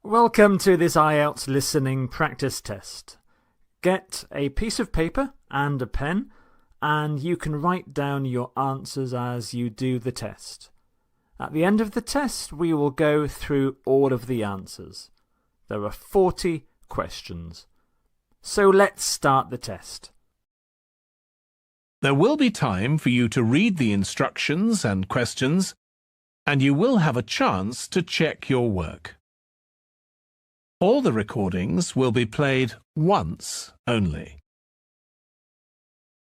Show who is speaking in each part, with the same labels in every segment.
Speaker 1: Welcome to this IELTS listening practice test. Get a piece of paper and a pen, and you can write down your answers as you do the test. At the end of the test, we will go through all of the answers. There are 40 questions. So let's start the test.
Speaker 2: There will be time for you to read the instructions and questions, and you will have a chance to check your work. All the recordings will be played once only.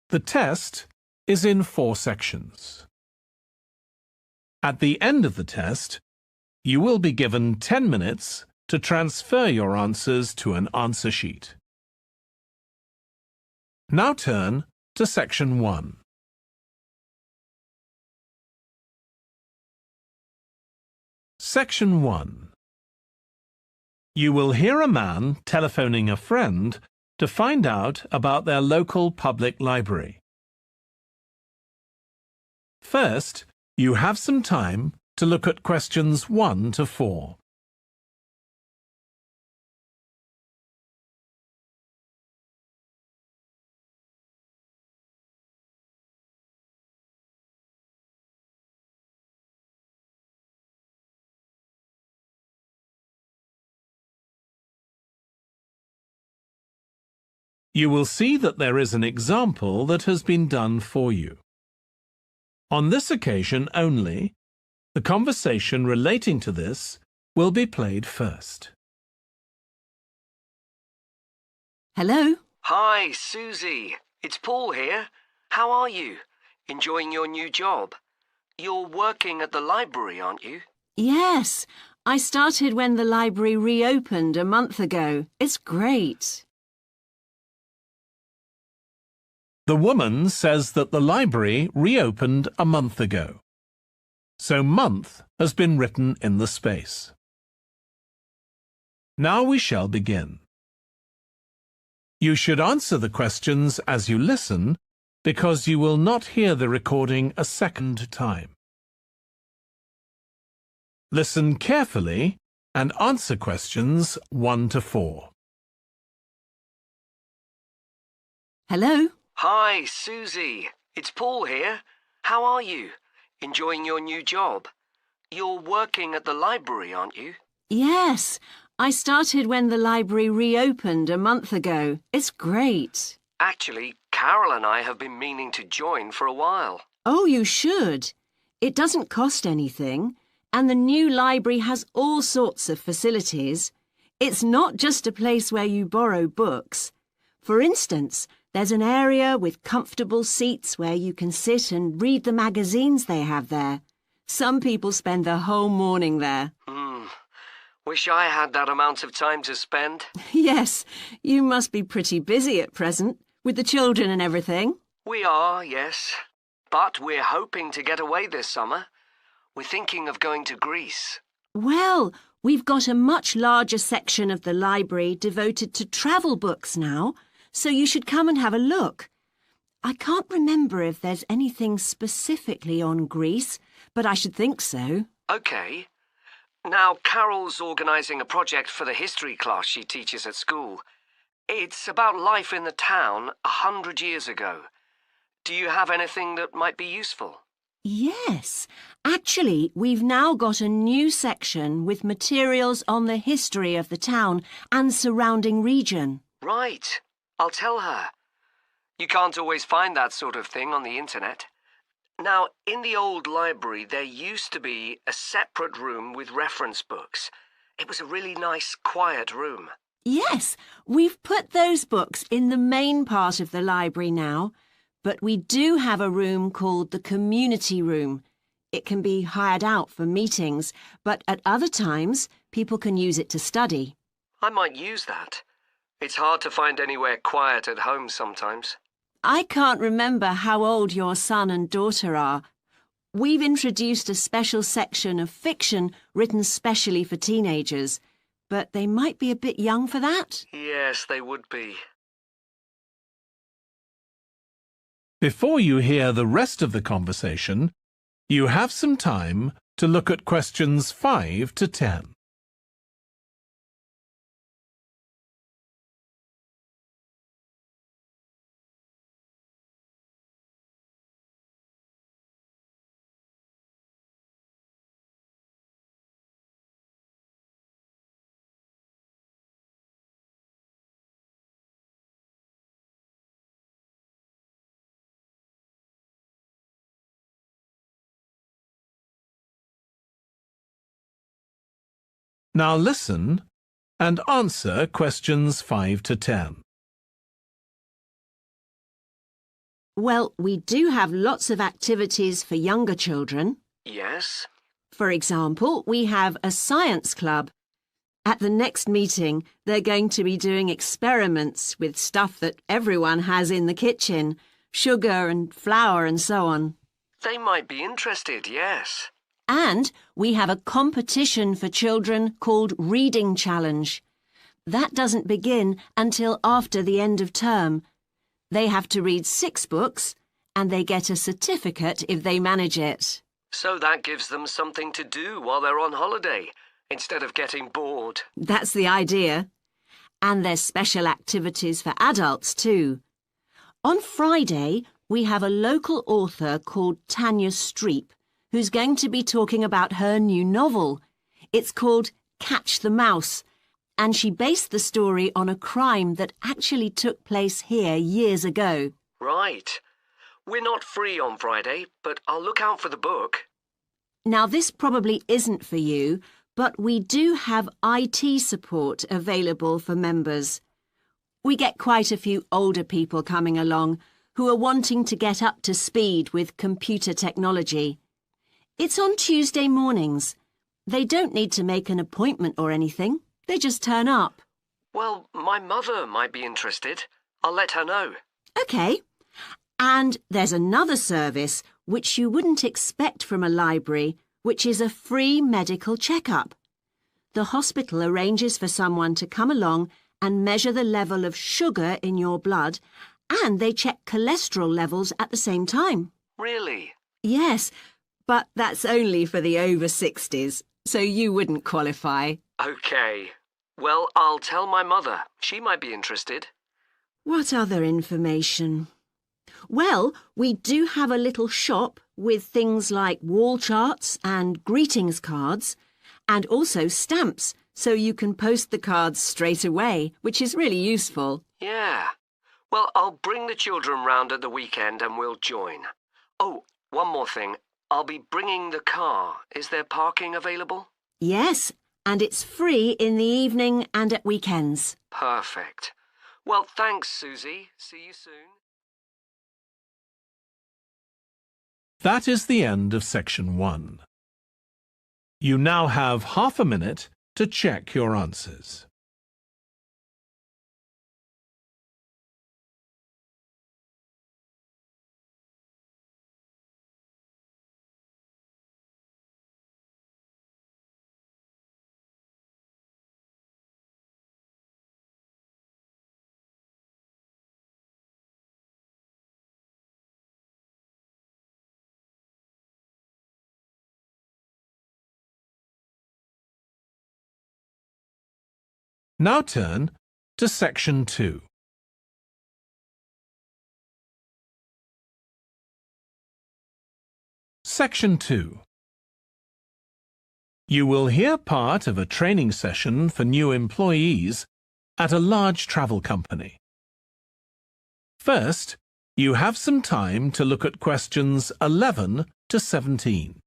Speaker 2: The test is in 4 sections. At the end of the test, you will be given 10 minutes to transfer your answers to an answer sheet. Now turn to Section 1. Section 1. You will hear a man telephoning a friend to find out about their local public library. First, you have some time to look at questions 1 to 4. You will see that there is an example that has been done for you. On this occasion only, the conversation relating to this will be played first.
Speaker 3: Hello?
Speaker 4: Hi, Susie. It's Paul here. How are you? Enjoying your new job? You're working at the library, aren't you?
Speaker 3: Yes, I started when the library reopened a month ago. It's great.
Speaker 2: The woman says that the library reopened a month ago. So month has been written in the space. Now we shall begin. You should answer the questions as you listen, because you will not hear the recording a second time. Listen carefully and answer questions 1 to 4.
Speaker 3: Hello?
Speaker 4: Hi, Susie. It's Paul here. How are you? Enjoying your new job? You're working at the library, aren't you?
Speaker 3: Yes, I started when the library reopened a month ago. It's great.
Speaker 4: Actually, Carol and I have been meaning to join for a while.
Speaker 3: Oh, you should. It doesn't cost anything, and the new library has all sorts of facilities. It's not just a place where you borrow books. For instance, there's an area with comfortable seats where you can sit and read the magazines they have there. Some people spend the whole morning there.
Speaker 4: Wish I had that amount of time to spend.
Speaker 3: Yes, you must be pretty busy at present, with the children and everything.
Speaker 4: We are, yes. But we're hoping to get away this summer. We're thinking of going to Greece.
Speaker 3: Well, we've got a much larger section of the library devoted to travel books now, so you should come and have a look. I can't remember if there's anything specifically on Greece, but I should think so.
Speaker 4: OK. Now, Carol's organising a project for the history class she teaches at school. It's about life in the town 100 years ago. Do you have anything that might be useful?
Speaker 3: Yes. Actually, we've now got a new section with materials on the history of the town and surrounding region.
Speaker 4: Right. I'll tell her. You can't always find that sort of thing on the internet. Now, in the old library, there used to be a separate room with reference books. It was a really nice, quiet room.
Speaker 3: Yes, we've put those books in the main part of the library now, but we do have a room called the community room. It can be hired out for meetings, but at other times, people can use it to study.
Speaker 4: I might use that. It's hard to find anywhere quiet at home sometimes.
Speaker 3: I can't remember how old your son and daughter are. We've introduced a special section of fiction written specially for teenagers, but they might be a bit young for that.
Speaker 4: Yes, they would be.
Speaker 2: Before you hear the rest of the conversation, you have some time to look at questions 5 to 10. Now listen and answer questions 5 to 10.
Speaker 3: Well, we do have lots of activities for younger children.
Speaker 4: Yes?
Speaker 3: For example, we have a science club. At the next meeting, they're going to be doing experiments with stuff that everyone has in the kitchen, sugar and flour and so on.
Speaker 4: They might be interested, yes.
Speaker 3: And we have a competition for children called Reading Challenge. That doesn't begin until after the end of term. They have to read 6 books, and they get a certificate if they manage it.
Speaker 4: So that gives them something to do while they're on holiday, instead of getting bored.
Speaker 3: That's the idea. And there's special activities for adults too. On Friday, we have a local author called Tanya Streep, who's going to be talking about her new novel. It's called Catch the Mouse, and she based the story on a crime that actually took place here years ago.
Speaker 4: Right. We're not free on Friday, but I'll look out for the book.
Speaker 3: Now, this probably isn't for you, but we do have IT support available for members. We get quite a few older people coming along who are wanting to get up to speed with computer technology. It's on Tuesday mornings. They don't need to make an appointment or anything. They just turn up.
Speaker 4: Well, my mother might be interested. I'll let her know.
Speaker 3: OK. And there's another service which you wouldn't expect from a library, which is a free medical checkup. The hospital arranges for someone to come along and measure the level of sugar in your blood, and they check cholesterol levels at the same time.
Speaker 4: Really?
Speaker 3: Yes, but that's only for the over 60s, so you wouldn't qualify.
Speaker 4: OK. Well, I'll tell my mother. She might be interested.
Speaker 3: What other information? Well, we do have a little shop with things like wall charts and greetings cards, and also stamps, so you can post the cards straight away, which is really useful.
Speaker 4: Yeah. Well, I'll bring the children round at the weekend and we'll join. Oh, one more thing. I'll be bringing the car. Is there parking available?
Speaker 3: Yes, and it's free in the evening and at weekends.
Speaker 4: Perfect. Well, thanks, Susie. See you soon.
Speaker 2: That is the end of section 1. You now have half a minute to check your answers. Now turn to section 2. Section 2. You will hear part of a training session for new employees at a large travel company. First, you have some time to look at questions 11 to 17.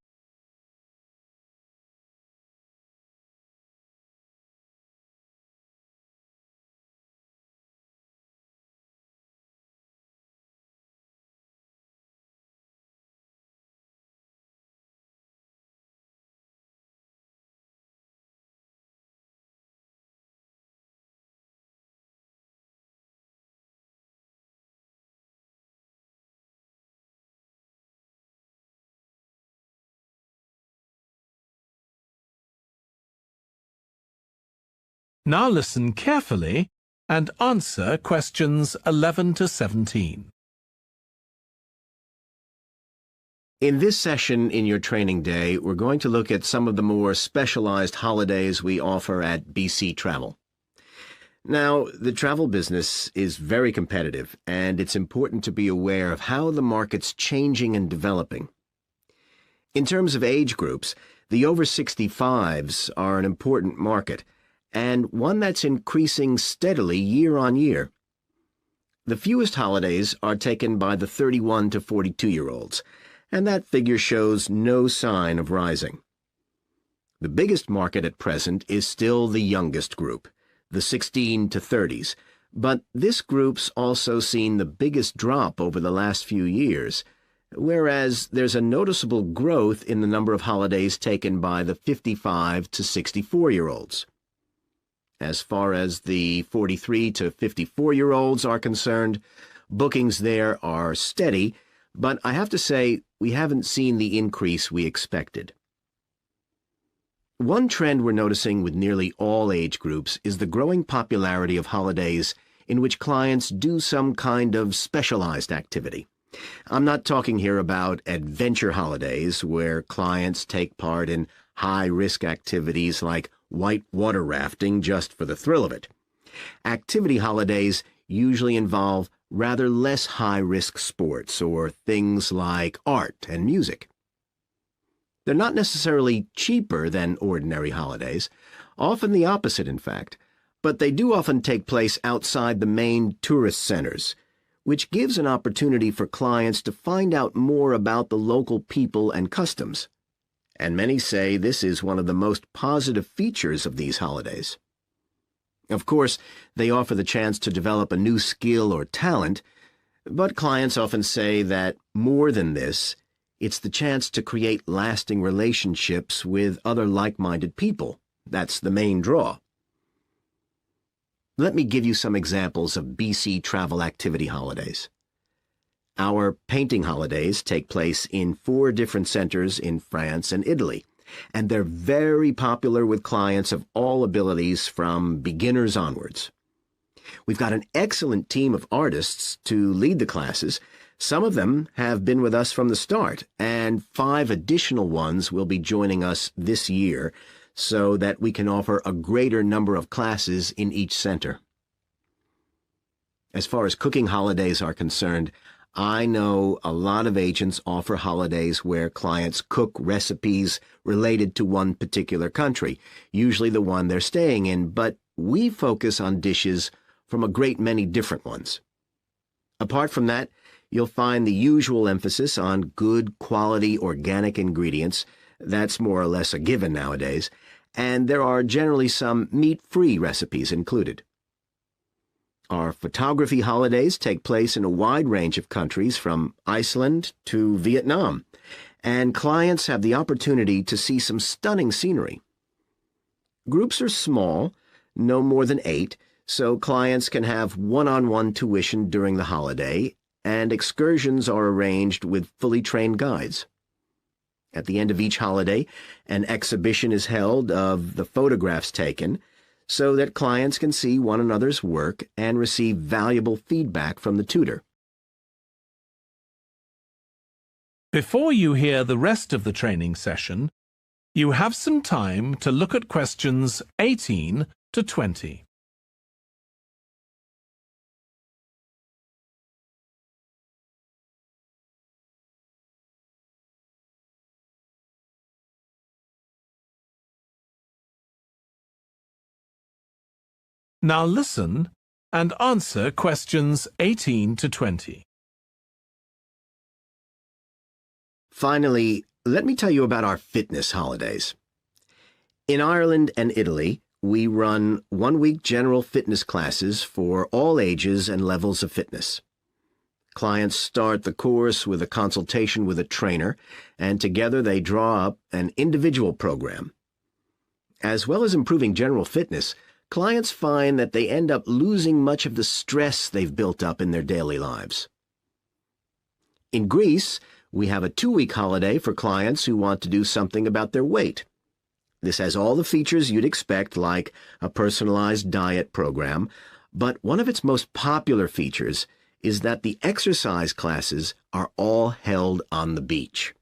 Speaker 2: Now listen carefully and answer questions 11 to 17.
Speaker 5: In this session in your training day, we're going to look at some of the more specialized holidays we offer at BC Travel. Now, the travel business is very competitive, and it's important to be aware of how the market's changing and developing. In terms of age groups, the over 65s are an important market, and one that's increasing steadily year on year. The fewest holidays are taken by the 31 to 42-year-olds, and that figure shows no sign of rising. The biggest market at present is still the youngest group, the 16 to 30s, but this group's also seen the biggest drop over the last few years, whereas there's a noticeable growth in the number of holidays taken by the 55 to 64-year-olds. As far as the 43 to 54-year-olds are concerned, bookings there are steady, but I have to say we haven't seen the increase we expected. One trend we're noticing with nearly all age groups is the growing popularity of holidays in which clients do some kind of specialized activity. I'm not talking here about adventure holidays where clients take part in high-risk activities like white water rafting just for the thrill of it. Activity holidays usually involve rather less high-risk sports or things like art and music. They're not necessarily cheaper than ordinary holidays, often the opposite, in fact, but they do often take place outside the main tourist centers, which gives an opportunity for clients to find out more about the local people and customs. And many say this is one of the most positive features of these holidays. Of course, they offer the chance to develop a new skill or talent, but clients often say that more than this, it's the chance to create lasting relationships with other like-minded people. That's the main draw. Let me give you some examples of BC travel activity holidays. Our painting holidays take place in 4 different centers in France and Italy, and they're very popular with clients of all abilities from beginners onwards. We've got an excellent team of artists to lead the classes. Some of them have been with us from the start, and 5 additional ones will be joining us this year so that we can offer a greater number of classes in each center. As far as cooking holidays are concerned, I know a lot of agents offer holidays where clients cook recipes related to one particular country, usually the one they're staying in, but we focus on dishes from a great many different ones. Apart from that, you'll find the usual emphasis on good quality organic ingredients. That's more or less a given nowadays, and there are generally some meat-free recipes included. Our photography holidays take place in a wide range of countries from Iceland to Vietnam, and clients have the opportunity to see some stunning scenery. Groups are small, no more than 8, so clients can have one-on-one tuition during the holiday, and excursions are arranged with fully trained guides. At the end of each holiday, an exhibition is held of the photographs taken so that clients can see one another's work and receive valuable feedback from the tutor.
Speaker 2: Before you hear the rest of the training session, you have some time to look at questions 18 to 20. Now listen and answer questions 18 to 20.
Speaker 5: Finally, let me tell you about our fitness holidays. In Ireland and Italy, we run one-week general fitness classes for all ages and levels of fitness. Clients start the course with a consultation with a trainer, and together they draw up an individual program. As well as improving general fitness, clients find that they end up losing much of the stress they've built up in their daily lives. In Greece, we have a 2-week holiday for clients who want to do something about their weight. This has all the features you'd expect, like a personalized diet program, but one of its most popular features is that the exercise classes are all held on the beach.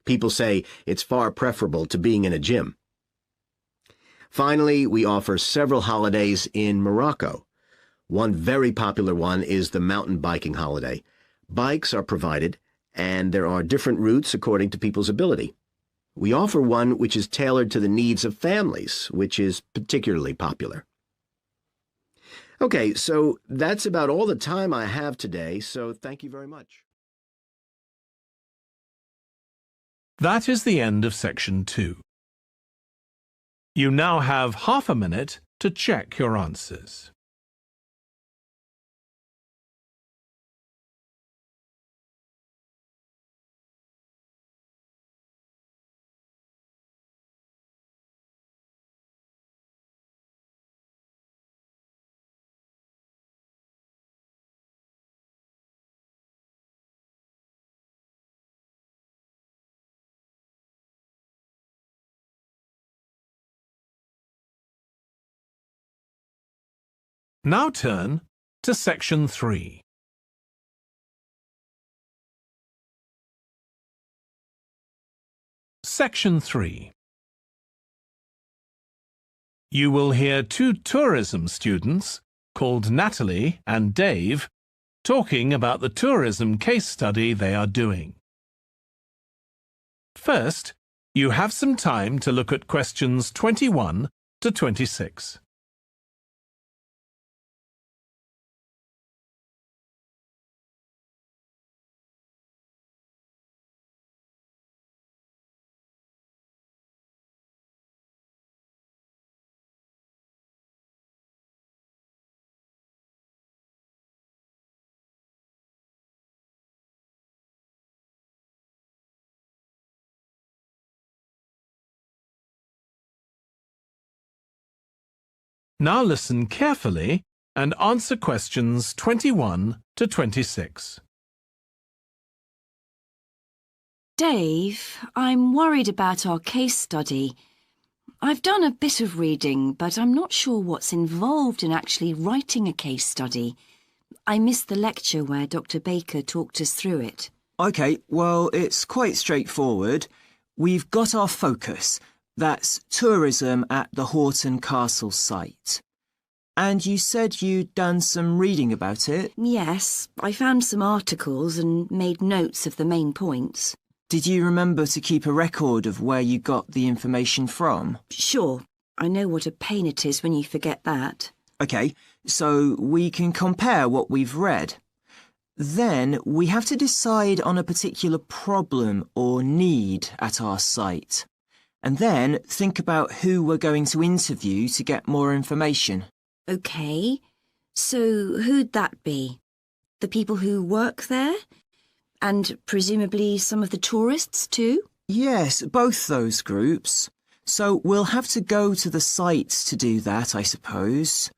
Speaker 5: People say it's far preferable to being in a gym. Finally, we offer several holidays in Morocco. One very popular one is the mountain biking holiday. Bikes are provided, and there are different routes according to people's ability. We offer one which is tailored to the needs of families, which is particularly popular. Okay, so that's about all the time I have today, so thank you very much.
Speaker 2: That is the end of section 2. You now have half a minute to check your answers. Now turn to Section 3. Section 3. You will hear two tourism students, called Natalie and Dave, talking about the tourism case study they are doing. First, you have some time to look at questions 21 to 26. Now listen carefully and answer questions 21 to 26.
Speaker 3: Dave, I'm worried about our case study. I've done a bit of reading, but I'm not sure what's involved in actually writing a case study. I missed the lecture where Dr. Baker talked us through it.
Speaker 6: OK, well, it's quite straightforward. We've got our focus. That's tourism at the Horton Castle site. And you said you'd done some reading about it?
Speaker 3: Yes, I found some articles and made notes of the main points.
Speaker 6: Did you remember to keep a record of where you got the information from?
Speaker 3: Sure, I know what a pain it is when you forget that.
Speaker 6: OK, so we can compare what we've read. Then we have to decide on a particular problem or need at our site. And then think about who we're going to interview to get more information.
Speaker 3: OK, so who'd that be? The people who work there? And presumably some of the tourists too?
Speaker 6: Yes, both those groups. So we'll have to go to the site to do that, I suppose.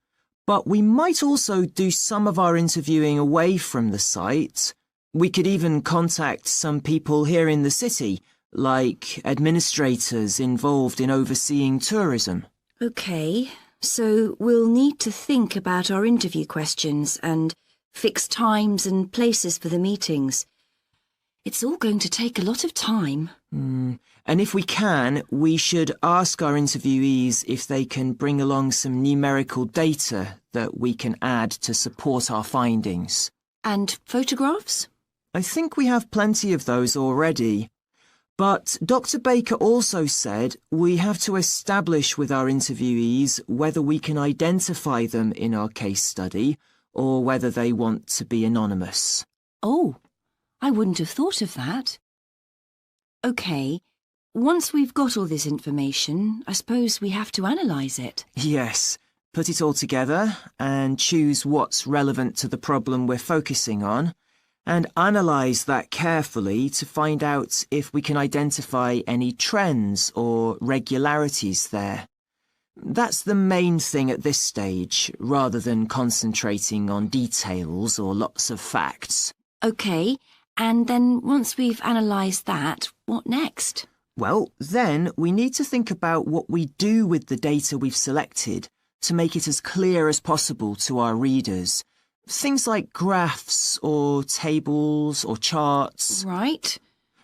Speaker 6: But we might also do some of our interviewing away from the site. We could even contact some people here in the city, like administrators involved in overseeing tourism.
Speaker 3: OK, so we'll need to think about our interview questions and fix times and places for the meetings. It's all going to take a lot of time.
Speaker 6: And if we can, we should ask our interviewees if they can bring along some numerical data that we can add to support our findings.
Speaker 3: And photographs?
Speaker 6: I think we have plenty of those already. But Dr. Baker also said we have to establish with our interviewees whether we can identify them in our case study or whether they want to be anonymous.
Speaker 3: Oh, I wouldn't have thought of that. OK, once we've got all this information, I suppose we have to analyse it.
Speaker 6: Yes, put it all together and choose what's relevant to the problem we're focusing on, and analyse that carefully to find out if we can identify any trends or regularities there. That's the main thing at this stage, rather than concentrating on details or lots of facts.
Speaker 3: OK, and then once we've analysed that, what next?
Speaker 6: Well, then we need to think about what we do with the data we've selected to make it as clear as possible to our readers. Things like graphs or tables or charts.
Speaker 3: Right.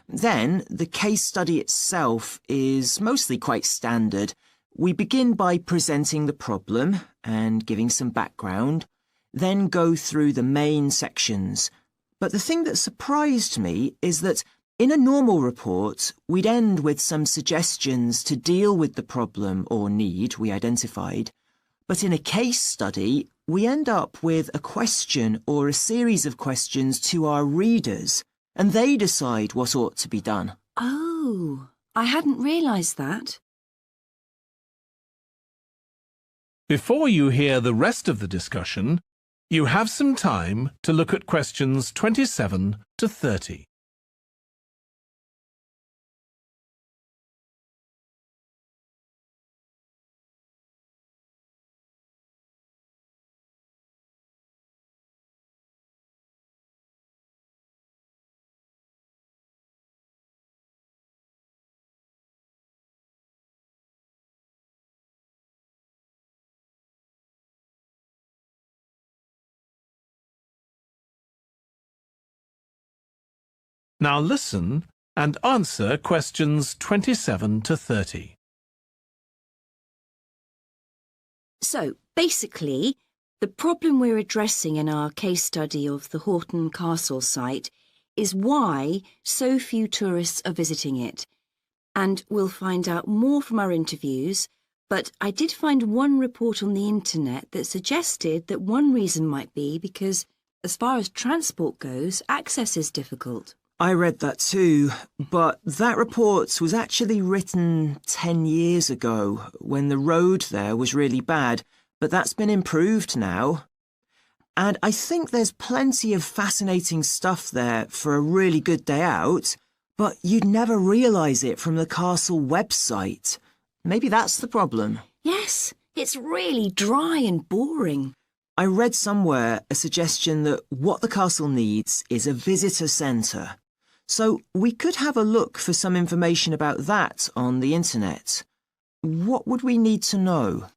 Speaker 6: Then the case study itself is mostly quite standard. We begin by presenting the problem and giving some background, then go through the main sections. But the thing that surprised me is that in a normal report, we'd end with some suggestions to deal with the problem or need we identified. But in a case study, we end up with a question or a series of questions to our readers, and they decide what ought to be done.
Speaker 3: Oh, I hadn't realised that.
Speaker 2: Before you hear the rest of the discussion, you have some time to look at questions 27 to 30. Now listen and answer questions 27 to 30.
Speaker 3: So, basically, the problem we're addressing in our case study of the Horton Castle site is why so few tourists are visiting it. And we'll find out more from our interviews, but I did find one report on the internet that suggested that one reason might be because, as far as transport goes, access is difficult.
Speaker 6: I read that too, but that report was actually written 10 years ago when the road there was really bad, but that's been improved now. And I think there's plenty of fascinating stuff there for a really good day out, but you'd never realise it from the castle website. Maybe that's the problem.
Speaker 3: Yes, it's really dry and boring.
Speaker 6: I read somewhere a suggestion that what the castle needs is a visitor centre. So we could have a look for some information about that on the internet. What would we need to know?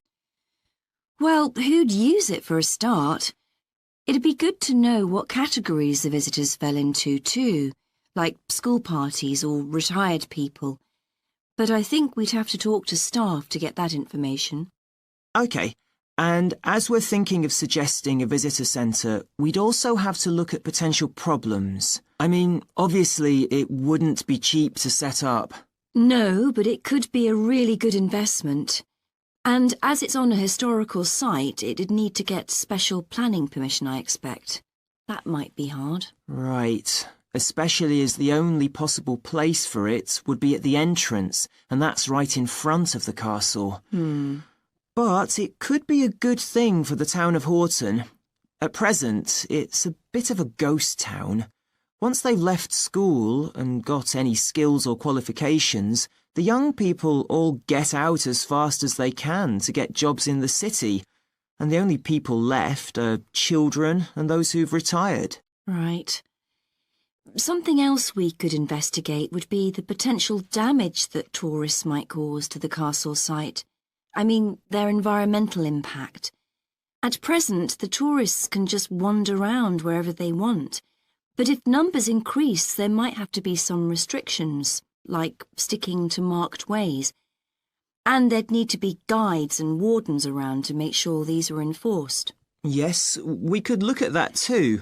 Speaker 3: Well, who'd use it for a start? It'd be good to know what categories the visitors fell into too, like school parties or retired people. But I think we'd have to talk to staff to get that information.
Speaker 6: OK, and as we're thinking of suggesting a visitor centre, we'd also have to look at potential problems. I mean, obviously it wouldn't be cheap to set up.
Speaker 3: No, but it could be a really good investment. And as it's on a historical site, it'd need to get special planning permission, I expect. That might be hard.
Speaker 6: Right, especially as the only possible place for it would be at the entrance, and that's right in front of the castle. But it could be a good thing for the town of Horton. At present, it's a bit of a ghost town. Once they've left school and got any skills or qualifications, the young people all get out as fast as they can to get jobs in the city, and the only people left are children and those who've retired.
Speaker 3: Right. Something else we could investigate would be the potential damage that tourists might cause to the castle site. I mean, their environmental impact. At present, the tourists can just wander around wherever they want. But if numbers increase, there might have to be some restrictions, like sticking to marked ways. And there'd need to be guides and wardens around to make sure these are enforced.
Speaker 6: Yes, we could look at that too.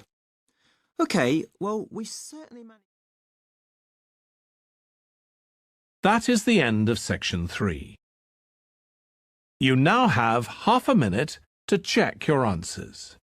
Speaker 6: OK, well, we certainly managed...
Speaker 2: That is the end of section 3. You now have half a minute to check your answers.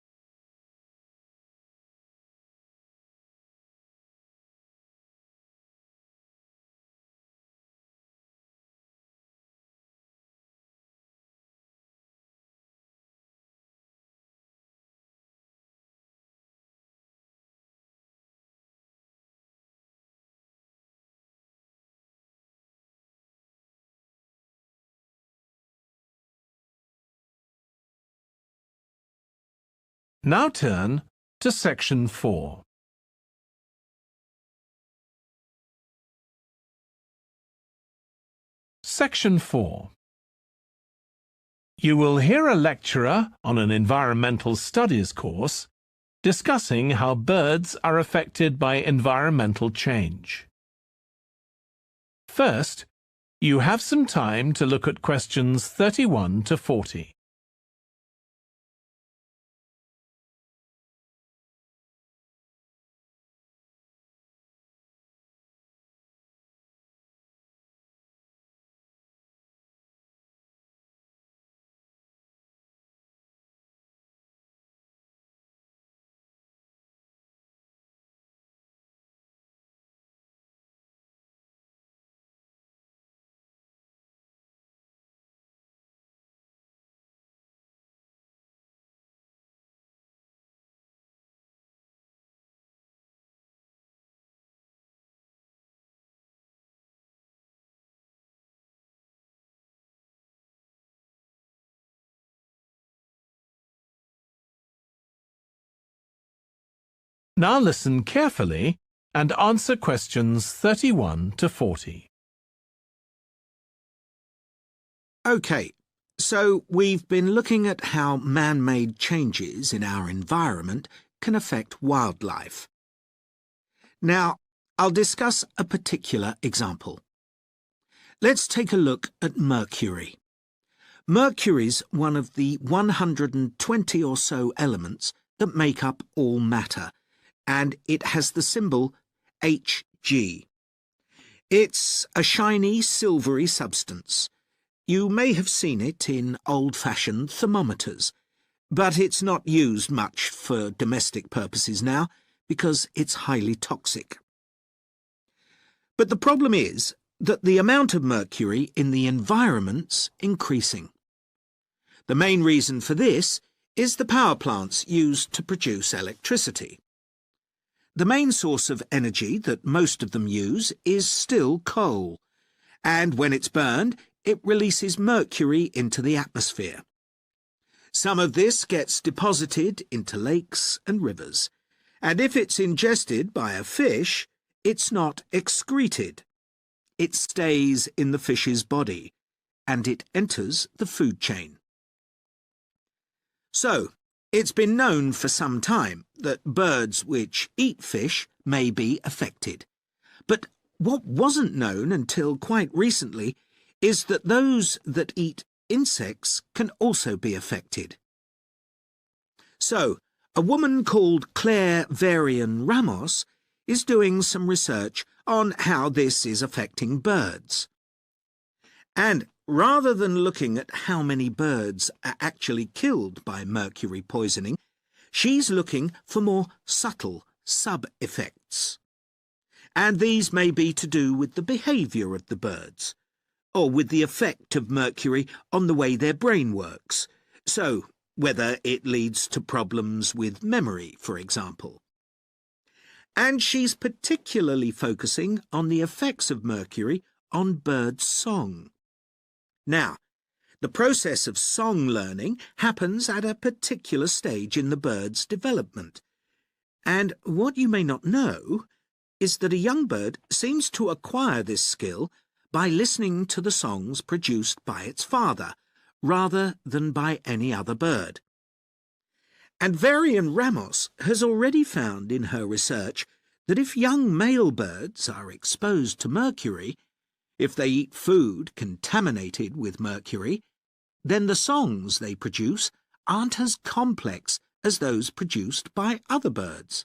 Speaker 2: Now turn to section 4. Section 4. You will hear a lecturer on an environmental studies course discussing how birds are affected by environmental change. First, you have some time to look at questions 31 to 40. Now listen carefully and answer questions 31 to 40.
Speaker 7: OK, so we've been looking at how man-made changes in our environment can affect wildlife. Now, I'll discuss a particular example. Let's take a look at mercury. Mercury's one of the 120 or so elements that make up all matter, and it has the symbol Hg. It's a shiny, silvery substance. You may have seen it in old-fashioned thermometers, but it's not used much for domestic purposes now because it's highly toxic. But the problem is that the amount of mercury in the environment's increasing. The main reason for this is the power plants used to produce electricity. The main source of energy that most of them use is still coal, and when it's burned, it releases mercury into the atmosphere. Some of this gets deposited into lakes and rivers, and if it's ingested by a fish, it's not excreted. It stays in the fish's body, and it enters the food chain. So, it's been known for some time that birds which eat fish may be affected. But what wasn't known until quite recently is that those that eat insects can also be affected. So, a woman called Claire Varian-Ramos is doing some research on how this is affecting birds. And rather than looking at how many birds are actually killed by mercury poisoning, she's looking for more subtle sub-effects. And these may be to do with the behaviour of the birds, or with the effect of mercury on the way their brain works, so whether it leads to problems with memory, for example. And she's particularly focusing on the effects of mercury on bird song. Now, the process of song learning happens at a particular stage in the bird's development, and what you may not know is that a young bird seems to acquire this skill by listening to the songs produced by its father, rather than by any other bird. And Varian-Ramos has already found in her research that if young male birds are exposed to mercury, if they eat food contaminated with mercury, then the songs they produce aren't as complex as those produced by other birds.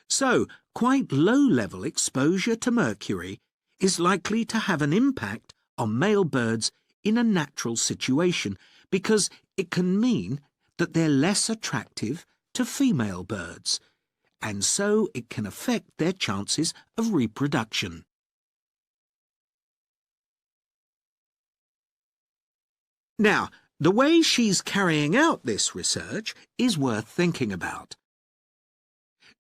Speaker 7: So, quite low-level exposure to mercury is likely to have an impact on male birds in a natural situation because it can mean that they're less attractive to female birds, and so it can affect their chances of reproduction. Now, the way she's carrying out this research is worth thinking about.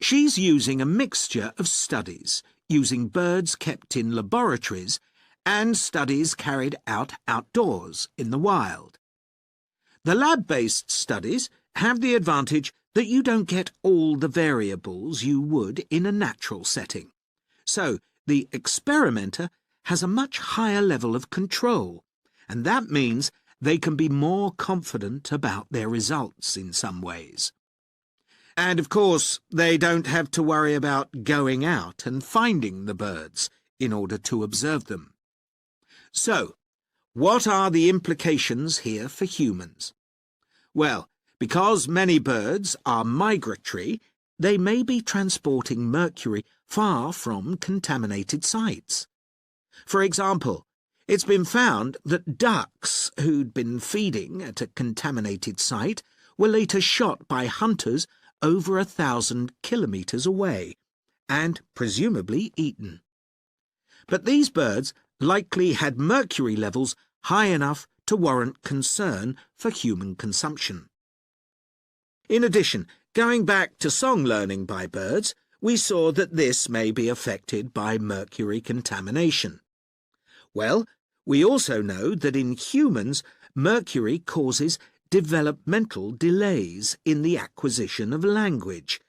Speaker 7: She's using a mixture of studies, using birds kept in laboratories and studies carried out outdoors in the wild. The lab-based studies have the advantage that you don't get all the variables you would in a natural setting. So, the experimenter has a much higher level of control, and that means they can be more confident about their results in some ways. And, of course, they don't have to worry about going out and finding the birds in order to observe them. So, what are the implications here for humans? Well, because many birds are migratory, they may be transporting mercury far from contaminated sites. For example, it's been found that ducks who'd been feeding at a contaminated site were later shot by hunters over 1,000 kilometres away, and presumably eaten. But these birds likely had mercury levels high enough to warrant concern for human consumption. In addition, going back to song learning by birds, we saw that this may be affected by mercury contamination. Well, we also know that in humans, mercury causes developmental delays in the acquisition of language,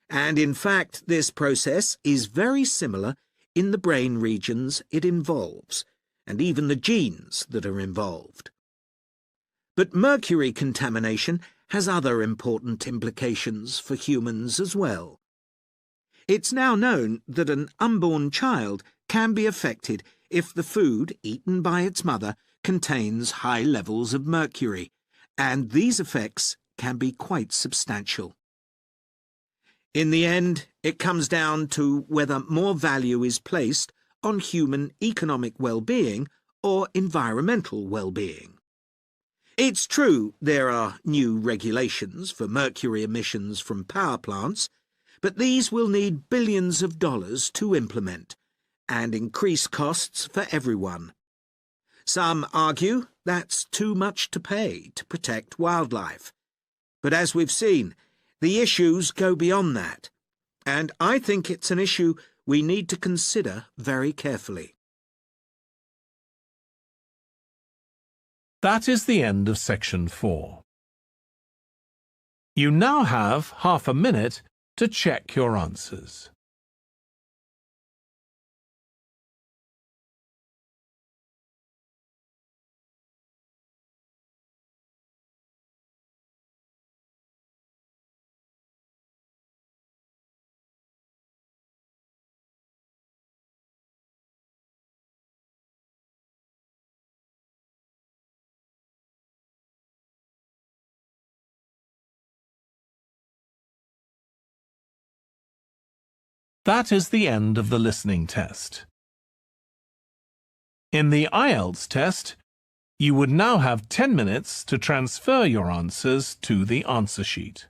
Speaker 7: And in fact, this process is very similar in the brain regions it involves, and even the genes that are involved. But mercury contamination has other important implications for humans as well. It's now known that an unborn child can be affected if the food eaten by its mother contains high levels of mercury, and these effects can be quite substantial. In the end, it comes down to whether more value is placed on human economic well-being or environmental well-being. It's true there are new regulations for mercury emissions from power plants, but these will need billions of dollars to implement and increase costs for everyone. Some argue that's too much to pay to protect wildlife. But as we've seen, the issues go beyond that, and I think it's an issue we need to consider very carefully.
Speaker 2: That is the end of section 4. You now have half a minute to check your answers. That is the end of the listening test. In the IELTS test, you would now have 10 minutes to transfer your answers to the answer sheet.